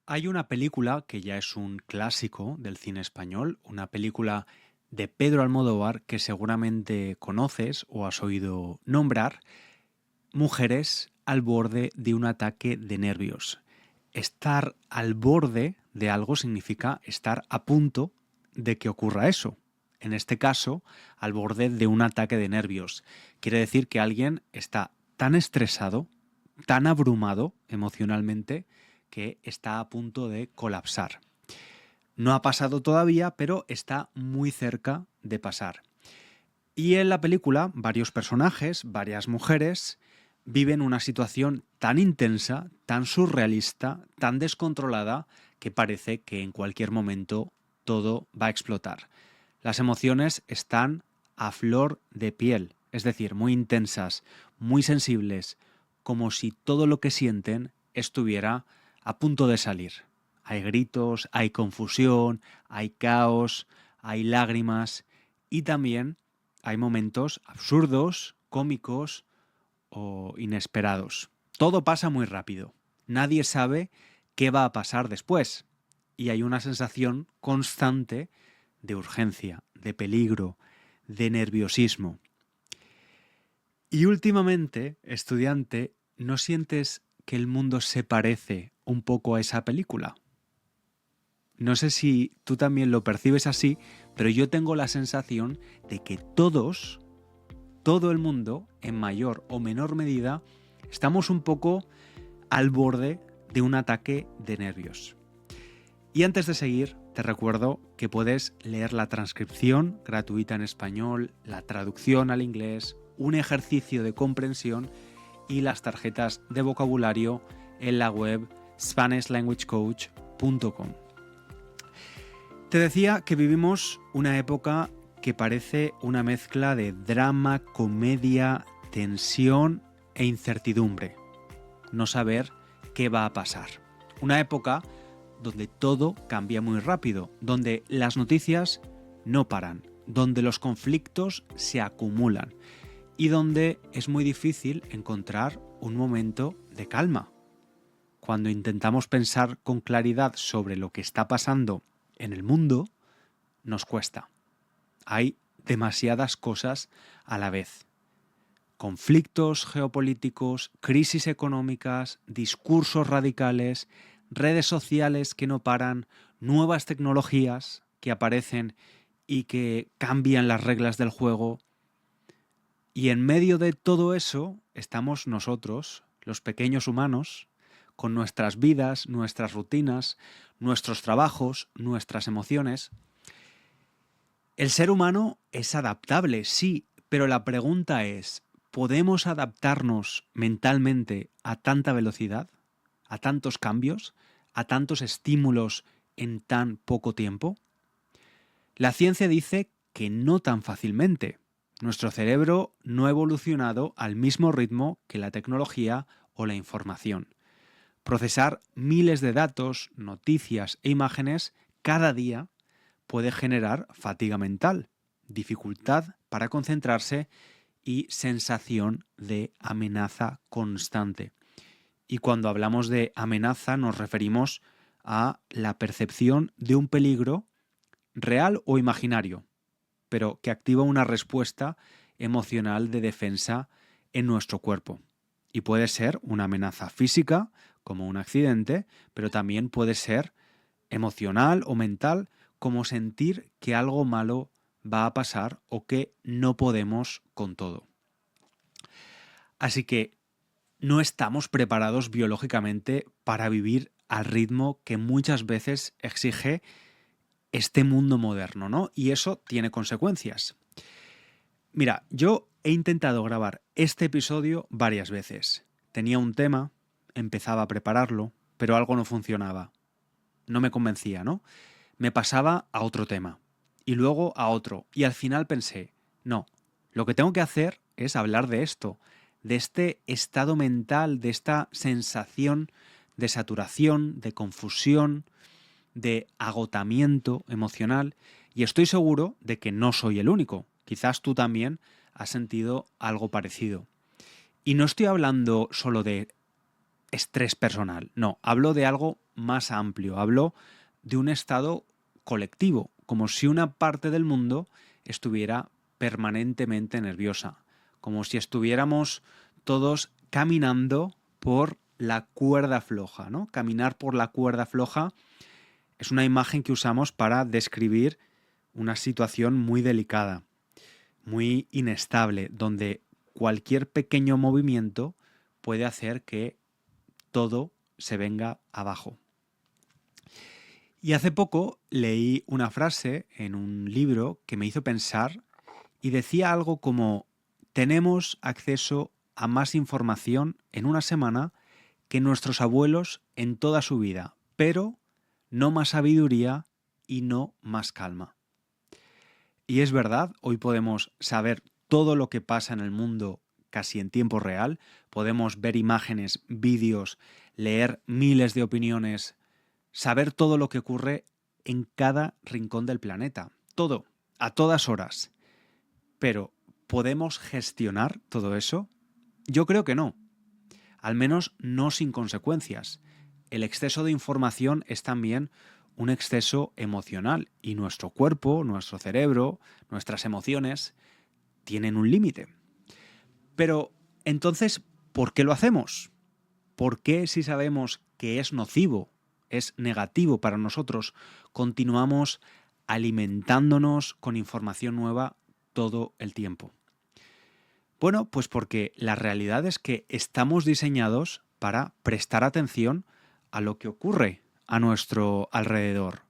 Hay una película que ya es un clásico del cine español, una película de Pedro Almodóvar que seguramente conoces o has oído nombrar, Mujeres al borde de un ataque de nervios. Estar al borde de algo significa estar a punto de que ocurra eso. En este caso, al borde de un ataque de nervios. Quiere decir que alguien está tan estresado, tan abrumado emocionalmente, que está a punto de colapsar. No ha pasado todavía, pero está muy cerca de pasar. Y en la película, varios personajes, varias mujeres, viven una situación tan intensa, tan surrealista, tan descontrolada, que parece que en cualquier momento todo va a explotar. Las emociones están a flor de piel, es decir, muy intensas, muy sensibles, como si todo lo que sienten estuviera a punto de salir. Hay gritos, hay confusión, hay caos, hay lágrimas y también hay momentos absurdos, cómicos o inesperados. Todo pasa muy rápido. Nadie sabe qué va a pasar después. Y hay una sensación constante de urgencia, de peligro, de nerviosismo. Y últimamente, estudiante, ¿no sientes que el mundo se parece un poco a esa película? No sé si tú también lo percibes así, pero yo tengo la sensación de que todo el mundo, en mayor o menor medida, estamos un poco al borde de un ataque de nervios. Y antes de seguir, te recuerdo que puedes leer la transcripción gratuita en español, la traducción al inglés, un ejercicio de comprensión y las tarjetas de vocabulario en la web SpanishLanguageCoach.com. Te decía que vivimos una época que parece una mezcla de drama, comedia, tensión e incertidumbre. No saber qué va a pasar. Una época donde todo cambia muy rápido, donde las noticias no paran, donde los conflictos se acumulan y donde es muy difícil encontrar un momento de calma. Cuando intentamos pensar con claridad sobre lo que está pasando en el mundo, nos cuesta. Hay demasiadas cosas a la vez. Conflictos geopolíticos, crisis económicas, discursos radicales, redes sociales que no paran, nuevas tecnologías que aparecen y que cambian las reglas del juego. Y en medio de todo eso estamos nosotros, los pequeños humanos, con nuestras vidas, nuestras rutinas, nuestros trabajos, nuestras emociones. El ser humano es adaptable, sí, pero la pregunta es, ¿podemos adaptarnos mentalmente a tanta velocidad, a tantos cambios, a tantos estímulos en tan poco tiempo? La ciencia dice que no tan fácilmente. Nuestro cerebro no ha evolucionado al mismo ritmo que la tecnología o la información. Procesar miles de datos, noticias e imágenes cada día puede generar fatiga mental, dificultad para concentrarse y sensación de amenaza constante. Y cuando hablamos de amenaza nos referimos a la percepción de un peligro real o imaginario, pero que activa una respuesta emocional de defensa en nuestro cuerpo. Y puede ser una amenaza física, como un accidente, pero también puede ser emocional o mental, como sentir que algo malo va a pasar o que no podemos con todo. Así que no estamos preparados biológicamente para vivir al ritmo que muchas veces exige este mundo moderno, ¿no? Y eso tiene consecuencias. Mira, yo he intentado grabar este episodio varias veces. Tenía un tema, empezaba a prepararlo, pero algo no funcionaba. No me convencía, ¿no? Me pasaba a otro tema y luego a otro. Y al final pensé, no, lo que tengo que hacer es hablar de esto, de este estado mental, de esta sensación de saturación, de confusión, de agotamiento emocional. Y estoy seguro de que no soy el único. Quizás tú también has sentido algo parecido. Y no estoy hablando solo de estrés personal, no, hablo de algo más amplio, hablo de un estado colectivo, como si una parte del mundo estuviera permanentemente nerviosa, como si estuviéramos todos caminando por la cuerda floja, ¿no? Caminar por la cuerda floja es una imagen que usamos para describir una situación muy delicada, muy inestable, donde cualquier pequeño movimiento puede hacer que todo se venga abajo. Y hace poco leí una frase en un libro que me hizo pensar y decía algo como: tenemos acceso a más información en una semana que nuestros abuelos en toda su vida, pero no más sabiduría y no más calma. Y es verdad, hoy podemos saber todo lo que pasa en el mundo casi en tiempo real, podemos ver imágenes, vídeos, leer miles de opiniones, saber todo lo que ocurre en cada rincón del planeta, todo, a todas horas. Pero, ¿podemos gestionar todo eso? Yo creo que no, al menos no sin consecuencias. El exceso de información es también un exceso emocional y nuestro cuerpo, nuestro cerebro, nuestras emociones tienen un límite. Pero, entonces, ¿por qué lo hacemos? ¿Por qué, si sabemos que es nocivo, es negativo para nosotros, continuamos alimentándonos con información nueva todo el tiempo? Bueno, pues porque la realidad es que estamos diseñados para prestar atención a lo que ocurre a nuestro alrededor.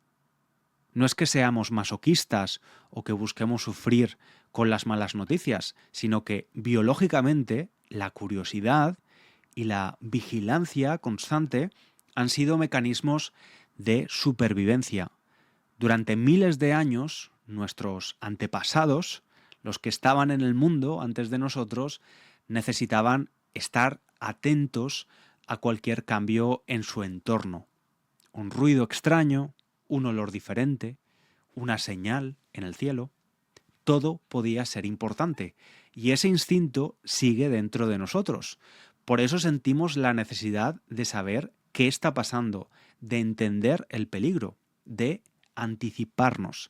No es que seamos masoquistas o que busquemos sufrir con las malas noticias, sino que biológicamente la curiosidad y la vigilancia constante han sido mecanismos de supervivencia. Durante miles de años, nuestros antepasados, los que estaban en el mundo antes de nosotros, necesitaban estar atentos a cualquier cambio en su entorno. Un ruido extraño, un olor diferente, una señal en el cielo, todo podía ser importante y ese instinto sigue dentro de nosotros. Por eso sentimos la necesidad de saber qué está pasando, de entender el peligro, de anticiparnos.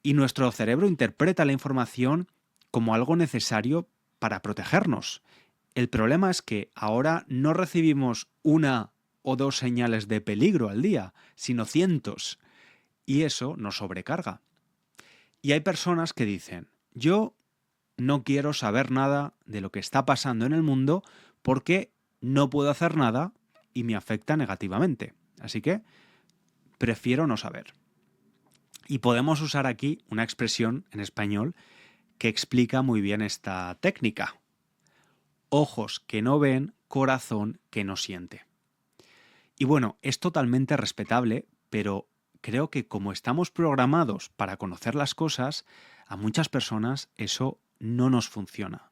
Y nuestro cerebro interpreta la información como algo necesario para protegernos. El problema es que ahora no recibimos una o dos señales de peligro al día, sino cientos. Y eso nos sobrecarga. Y hay personas que dicen: yo no quiero saber nada de lo que está pasando en el mundo porque no puedo hacer nada y me afecta negativamente. Así que prefiero no saber. Y podemos usar aquí una expresión en español que explica muy bien esta técnica. Ojos que no ven, corazón que no siente. Y bueno, es totalmente respetable, pero creo que como estamos programados para conocer las cosas, a muchas personas eso no nos funciona.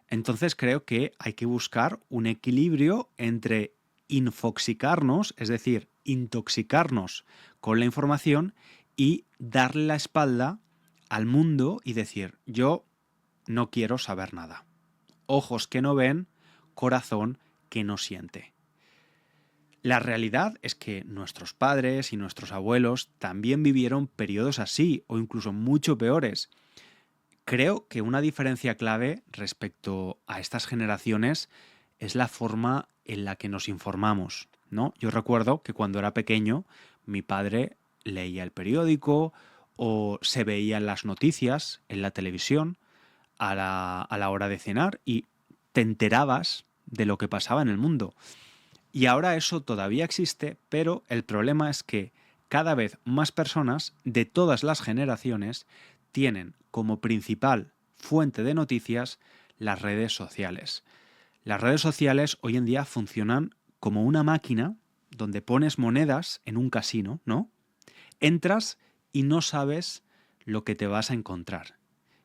Entonces creo que hay que buscar un equilibrio entre infoxicarnos, es decir, intoxicarnos con la información, y darle la espalda al mundo y decir: yo no quiero saber nada. Ojos que no ven, corazón que no siente. La realidad es que nuestros padres y nuestros abuelos también vivieron periodos así, o incluso mucho peores. Creo que una diferencia clave respecto a estas generaciones es la forma en la que nos informamos, ¿no? Yo recuerdo que cuando era pequeño, mi padre leía el periódico o se veían las noticias en la televisión a la hora de cenar y te enterabas de lo que pasaba en el mundo. Y ahora eso todavía existe, pero el problema es que cada vez más personas de todas las generaciones tienen como principal fuente de noticias las redes sociales. Las redes sociales hoy en día funcionan como una máquina donde pones monedas en un casino, ¿no? Entras y no sabes lo que te vas a encontrar.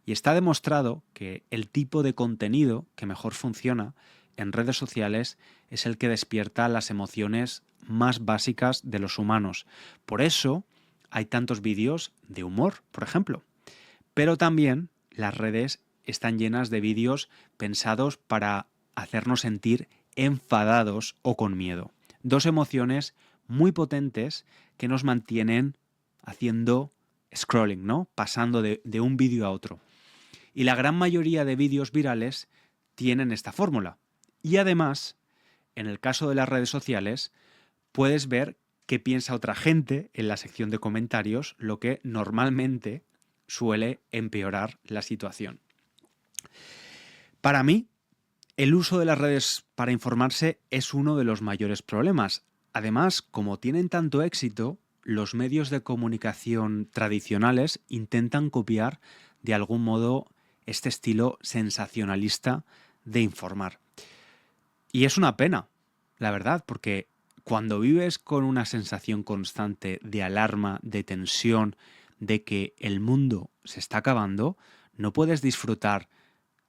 Y está demostrado que el tipo de contenido que mejor funciona en redes sociales es el que despierta las emociones más básicas de los humanos. Por eso hay tantos vídeos de humor, por ejemplo. Pero también las redes están llenas de vídeos pensados para hacernos sentir enfadados o con miedo. Dos emociones muy potentes que nos mantienen haciendo scrolling, ¿no? Pasando de un vídeo a otro. Y la gran mayoría de vídeos virales tienen esta fórmula. Y además, en el caso de las redes sociales, puedes ver qué piensa otra gente en la sección de comentarios, lo que normalmente suele empeorar la situación. Para mí, el uso de las redes para informarse es uno de los mayores problemas. Además, como tienen tanto éxito, los medios de comunicación tradicionales intentan copiar de algún modo este estilo sensacionalista de informar. Y es una pena, la verdad, porque cuando vives con una sensación constante de alarma, de tensión, de que el mundo se está acabando, no puedes disfrutar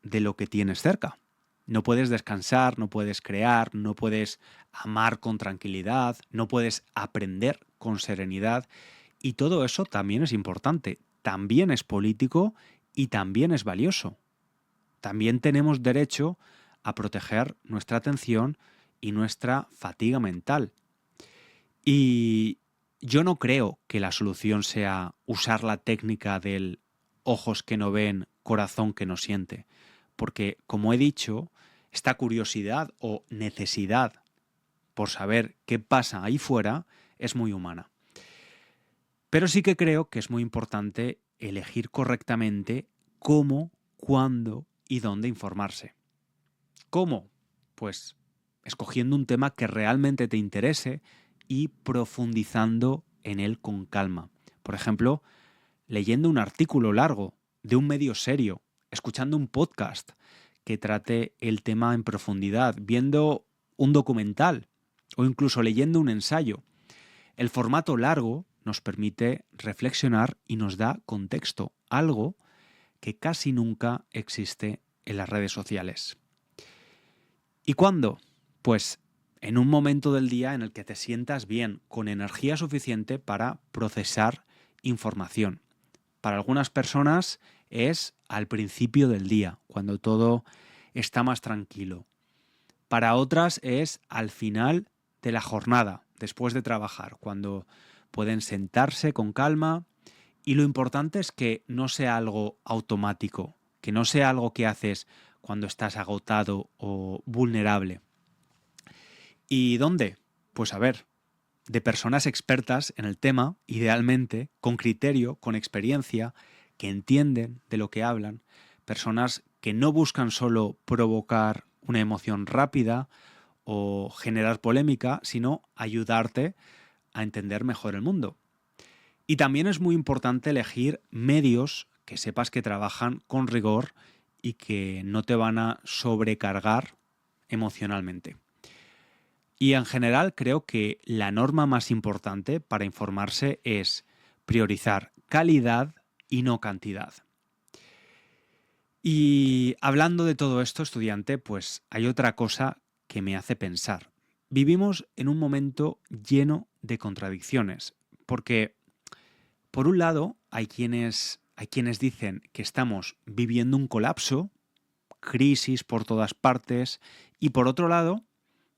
de lo que tienes cerca. No puedes descansar, no puedes crear, no puedes amar con tranquilidad, no puedes aprender con serenidad. Y todo eso también es importante, también es político y también es valioso. También tenemos derecho a proteger nuestra atención y nuestra fatiga mental. Y yo no creo que la solución sea usar la técnica del ojos que no ven, corazón que no siente. Porque, como he dicho, esta curiosidad o necesidad por saber qué pasa ahí fuera es muy humana. Pero sí que creo que es muy importante elegir correctamente cómo, cuándo y dónde informarse. ¿Cómo? Pues escogiendo un tema que realmente te interese y profundizando en él con calma. Por ejemplo, leyendo un artículo largo de un medio serio, escuchando un podcast que trate el tema en profundidad, viendo un documental o incluso leyendo un ensayo. El formato largo nos permite reflexionar y nos da contexto, algo que casi nunca existe en las redes sociales. ¿Y cuándo? Pues en un momento del día en el que te sientas bien, con energía suficiente para procesar información. Para algunas personas es al principio del día, cuando todo está más tranquilo. Para otras es al final de la jornada, después de trabajar, cuando pueden sentarse con calma. Y lo importante es que no sea algo automático, que no sea algo que haces cuando estás agotado o vulnerable. ¿Y dónde? Pues a ver, de personas expertas en el tema, idealmente, con criterio, con experiencia, que entienden de lo que hablan, personas que no buscan solo provocar una emoción rápida o generar polémica, sino ayudarte a entender mejor el mundo. Y también es muy importante elegir medios que sepas que trabajan con rigor y que no te van a sobrecargar emocionalmente. Y en general creo que la norma más importante para informarse es priorizar calidad y no cantidad. Y hablando de todo esto, estudiante, pues hay otra cosa que me hace pensar. Vivimos en un momento lleno de contradicciones, porque por un lado hay quienes dicen que estamos viviendo un colapso, crisis por todas partes, y por otro lado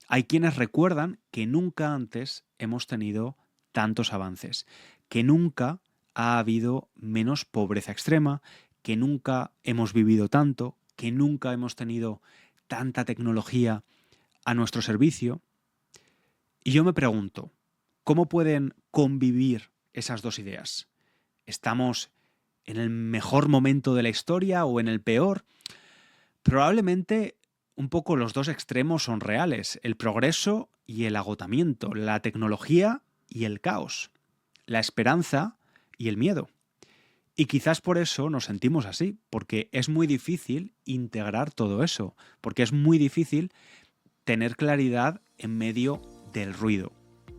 hay quienes recuerdan que nunca antes hemos tenido tantos avances, que nunca ha habido menos pobreza extrema, que nunca hemos vivido tanto, que nunca hemos tenido tanta tecnología a nuestro servicio. Y yo me pregunto, ¿cómo pueden convivir esas dos ideas? ¿Estamos en el mejor momento de la historia o en el peor? Probablemente un poco los dos extremos son reales, el progreso y el agotamiento, la tecnología y el caos, la esperanza y el miedo. Y quizás por eso nos sentimos así, porque es muy difícil integrar todo eso, porque es muy difícil tener claridad en medio del ruido.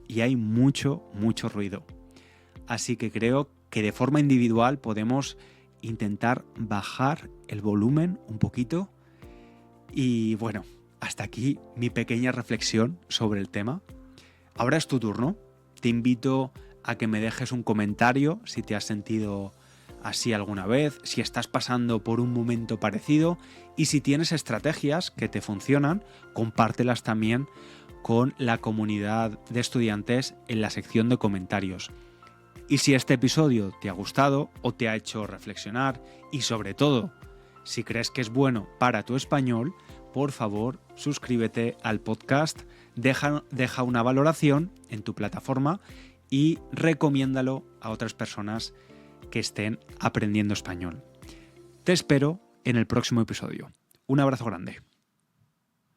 Y hay mucho, mucho ruido. Así que creo que de forma individual podemos intentar bajar el volumen un poquito. Y bueno, hasta aquí mi pequeña reflexión sobre el tema. Ahora es tu turno. Te invito a que me dejes un comentario si te has sentido así alguna vez, si estás pasando por un momento parecido y si tienes estrategias que te funcionan, compártelas también con la comunidad de estudiantes en la sección de comentarios. Y si este episodio te ha gustado o te ha hecho reflexionar y sobre todo, si crees que es bueno para tu español, por favor, suscríbete al podcast, deja una valoración en tu plataforma y recomiéndalo a otras personas que estén aprendiendo español. Te espero en el próximo episodio. Un abrazo grande.